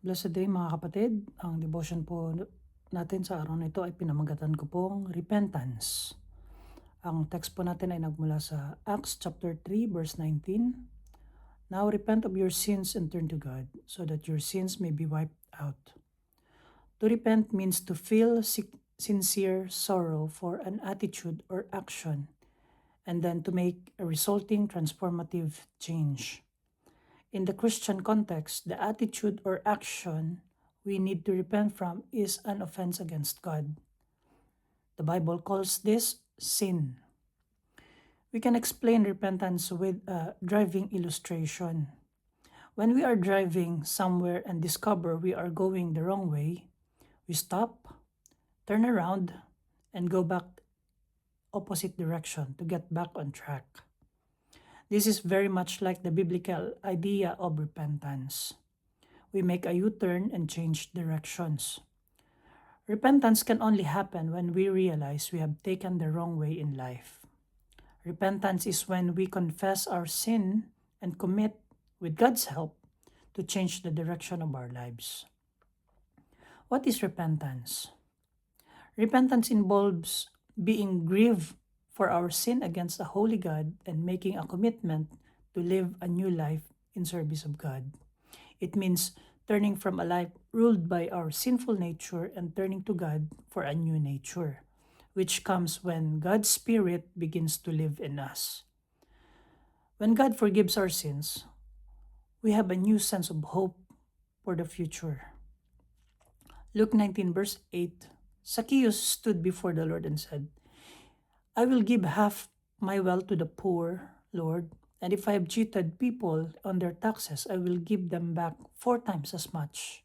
Blessed day mga kapatid. Ang devotion po natin sa araw na ito ay pinamagatan ko pong repentance. Ang text po natin ay nagmula sa Acts chapter 3 verse 19. Now repent of your sins and turn to God so that your sins may be wiped out. To repent means to feel sincere sorrow for an attitude or action and then to make a resulting transformative change. In the Christian context, the attitude or action we need to repent from is an offense against God. The Bible calls this sin. We can explain repentance with a driving illustration. When we are driving somewhere and discover we are going the wrong way, we stop, turn around, and go back opposite direction to get back on track. This is very much like the biblical idea of repentance. We make a U-turn and change directions. Repentance can only happen when we realize we have taken the wrong way in life. Repentance is when we confess our sin and commit, with God's help, to change the direction of our lives. What is repentance? Repentance involves being grieved for our sin against a holy God and making a commitment to live a new life in service of God. It means turning from a life ruled by our sinful nature and turning to God for a new nature, which comes when God's Spirit begins to live in us. When God forgives our sins, we have a new sense of hope for the future. Luke 19 verse 8, Zacchaeus stood before the Lord and said, I will give half my wealth to the poor, Lord, and if I have cheated people on their taxes, I will give them back 4 times as much.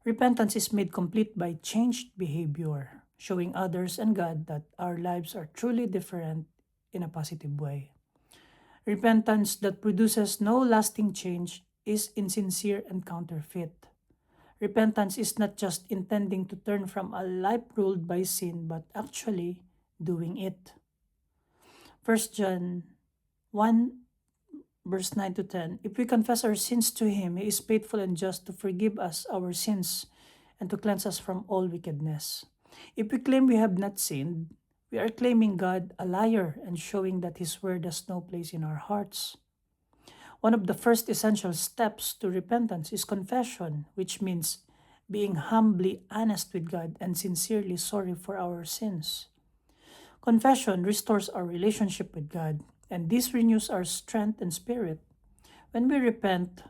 Repentance is made complete by changed behavior, showing others and God that our lives are truly different in a positive way. Repentance that produces no lasting change is insincere and counterfeit. Repentance is not just intending to turn from a life ruled by sin, but actually doing it. 1 John 1 verse 9 to 10, if we confess our sins to Him, He is faithful and just to forgive us our sins and to cleanse us from all wickedness. If we claim we have not sinned, we are claiming God a liar and showing that His word has no place in our hearts. One of the first essential steps to repentance is confession, which means being humbly honest with God and sincerely sorry for our sins. Confession restores our relationship with God, and this renews our strength and spirit. When we repent,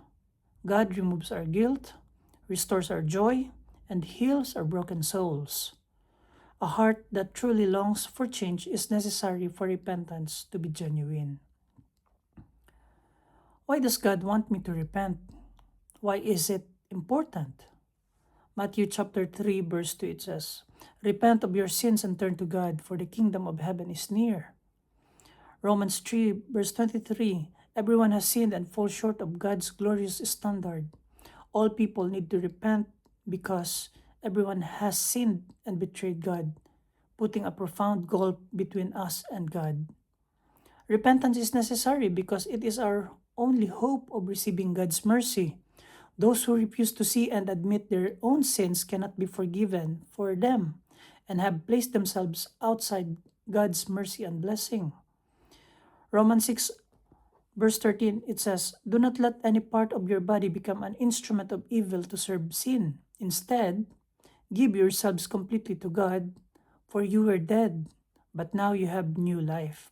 God removes our guilt, restores our joy, and heals our broken souls. A heart that truly longs for change is necessary for repentance to be genuine. Why does God want me to repent? Why is it important? Matthew chapter 3 verse 2 it says, Repent of your sins and turn to God, for the kingdom of heaven is near. Romans 3 verse 23, everyone has sinned and falls short of God's glorious standard. All people need to repent because everyone has sinned and betrayed God, putting a profound gulf between us and God. Repentance is necessary because it is our only hope of receiving God's mercy. Those who refuse to see and admit their own sins cannot be forgiven for them and have placed themselves outside God's mercy and blessing. Romans 6 verse 13, it says, Do not let any part of your body become an instrument of evil to serve sin. Instead, give yourselves completely to God, for you were dead, but now you have new life.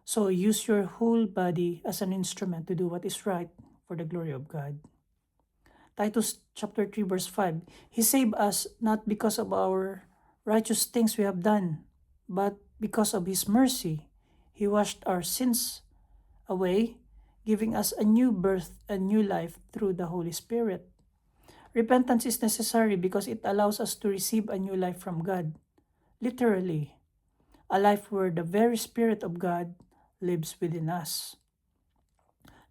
So use your whole body as an instrument to do what is right for the glory of God. Titus chapter 3 verse 5, He saved us not because of our righteous things we have done, but because of His mercy. He washed our sins away, giving us a new birth and new life through the Holy Spirit. Repentance is necessary because it allows us to receive a new life from God. Literally, a life where the very Spirit of God lives within us.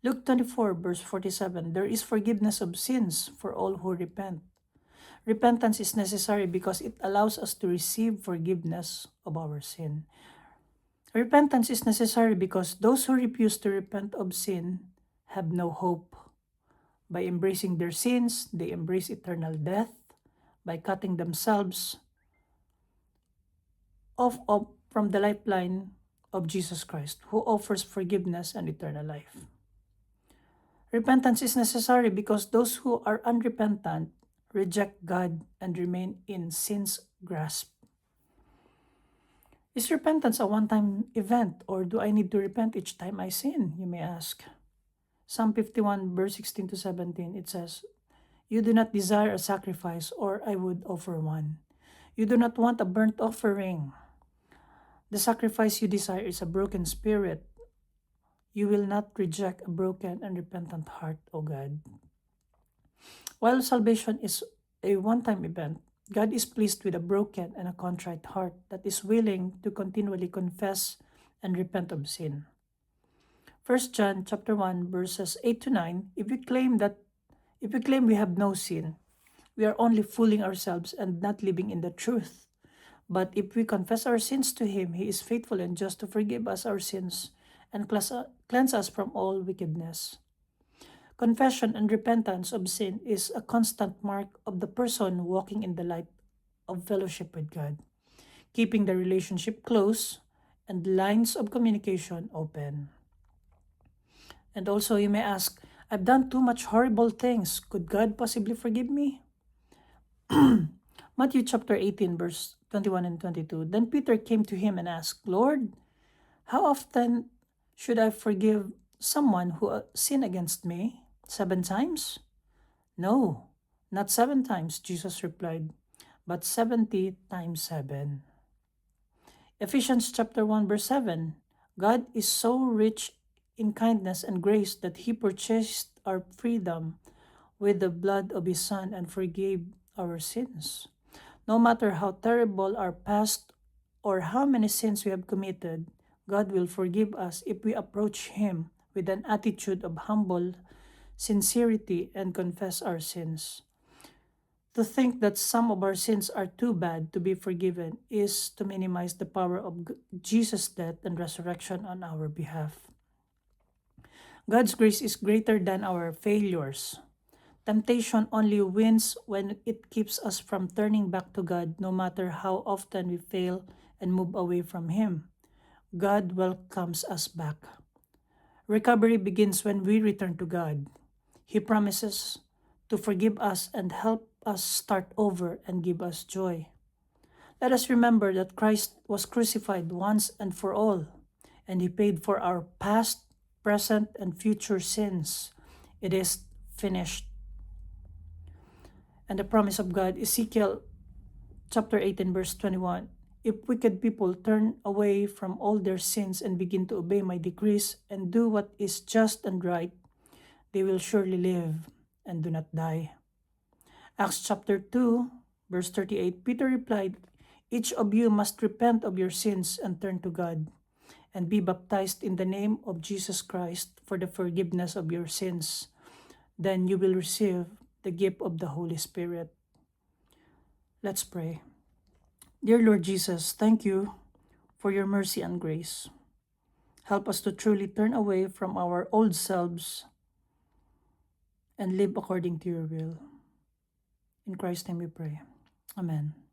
Luke 24 verse 47, there is forgiveness of sins for all who repent. Repentance is necessary because it allows us to receive forgiveness of our sin. Repentance is necessary because those who refuse to repent of sin have no hope. By embracing their sins, they embrace eternal death by cutting themselves off from the lifeline of Jesus Christ, who offers forgiveness and eternal life. Repentance is necessary because those who are unrepentant reject God and remain in sin's grasp. Is repentance a one-time event, or do I need to repent each time I sin, you may ask? Psalm 51 verse 16 to 17, it says, "You do not desire a sacrifice, or I would offer one. You do not want a burnt offering. The sacrifice you desire is a broken spirit. You will not reject a broken and repentant heart, O God." While salvation is a one-time event, God is pleased with a broken and a contrite heart that is willing to continually confess and repent of sin. 1 John chapter 1 verses 8 to 9, if we claim we have no sin, we are only fooling ourselves and not living in the truth. But if we confess our sins to him, he is faithful and just to forgive us our sins and cleanse us from all wickedness. Confession and repentance of sin is a constant mark of the person walking in the light of fellowship with God, keeping the relationship close and lines of communication open. And also you may ask, I've done too much horrible things. Could God possibly forgive me? Matthew chapter 18 verse 21 and 22. Then Peter came to him and asked, "Lord, how often should I forgive someone who sinned against me? 7 times? No, not 7 times, Jesus replied, but 70 times 7. Ephesians chapter 1 verse 7. God is so rich in kindness and grace that he purchased our freedom with the blood of his Son and forgave our sins. No matter how terrible our past or how many sins we have committed, God will forgive us if we approach him with an attitude of humble sincerity and confess our sins. To think that some of our sins are too bad to be forgiven is to minimize the power of Jesus' death and resurrection on our behalf. God's grace is greater than our failures. Temptation only wins when it keeps us from turning back to God, no matter how often we fail and move away from him. God welcomes us back. Recovery begins when we return to God. He promises to forgive us and help us start over and give us joy. Let us remember that Christ was crucified once and for all, and he paid for our past, present, and future sins. It is finished. And the promise of God, Ezekiel chapter 18 verse 21, "If wicked people turn away from all their sins and begin to obey my decrees and do what is just and right, they will surely live and do not die." Acts chapter 2 verse 38, Peter replied, "Each of you must repent of your sins and turn to God, and be baptized in the name of Jesus Christ for the forgiveness of your sins. Then you will receive the gift of the Holy Spirit." Let's pray. Dear Lord Jesus, thank you for your mercy and grace. Help us to truly turn away from our old selves and live according to your will. In Christ's name we pray. Amen.